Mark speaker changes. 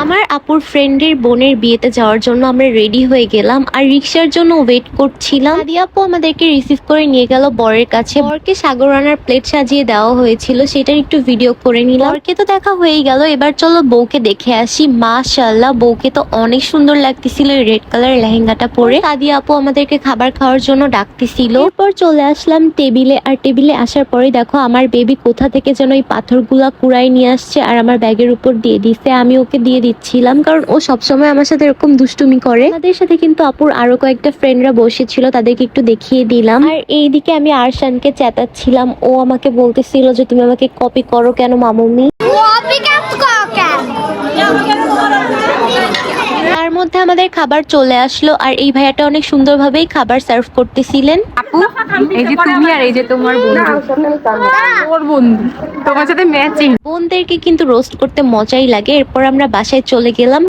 Speaker 1: আমার আপুর ফ্রেন্ডের বোনের বিয়েতে যাওয়ার জন্য আমরা রেডি হয়ে গেলাম আর রিক্সার জন্য ওয়েট করছিলাম। সাদিয়া আপু আমাদেরকে রিসিভ করে নিয়ে গেল বরের কাছে। বরকে সাগর রান্নার প্লেট সাজিয়ে দেওয়া হয়েছিল, সেটার একটু ভিডিও করে নিলাম। বরকে তো দেখা হয়েই গেল, এবার চলো বউকে দেখে আসি। মাশাআল্লাহ, বউকে তো অনেক সুন্দর লাগতেছিল এই রেড কালার লেহেঙ্গাটা পরে। সাদিয়া আপু আমাদেরকে খাবার খাওয়ার জন্য ডাকতেছিল। এরপর চলে আসলাম টেবিলে, আর টেবিলে আসার পরে দেখো আমার বেবি কোথা থেকে যেন এই পাথরগুলা কুড়াই নিয়ে আসছে আর আমার ব্যাগের উপর দিয়ে দিচ্ছে। আমি ওকে দিয়ে দিচ্ছিলাম কারণ ও সবসময় আমার সাথে এরকম দুষ্টুমি করে। তাদের সাথে কিন্তু আপুর আরো কয়েকটা ফ্রেন্ডরা বসেছিল, তাদেরকে একটু দেখিয়ে দিলাম। আর এইদিকে আমি আরশানকে চেতাচ্ছিলাম, ও আমাকে বলতেছিল যে তুমি আমাকে কপি করো কেন মামুমি। তার মধ্যে আমাদের খাবার চলে আসলো আর এই ভাইয়াটা অনেক সুন্দরভাবেই খাবার সার্ভ করতেছিলেন।
Speaker 2: আপু, এই যে তুমি আর এই যে তোমার বন্ধু তোমার সাথে ম্যাচিং।
Speaker 1: বোনদেরকে কিন্তু রোস্ট করতে মজাই লাগে। এরপর আমরা বাসায় চলে গেলাম।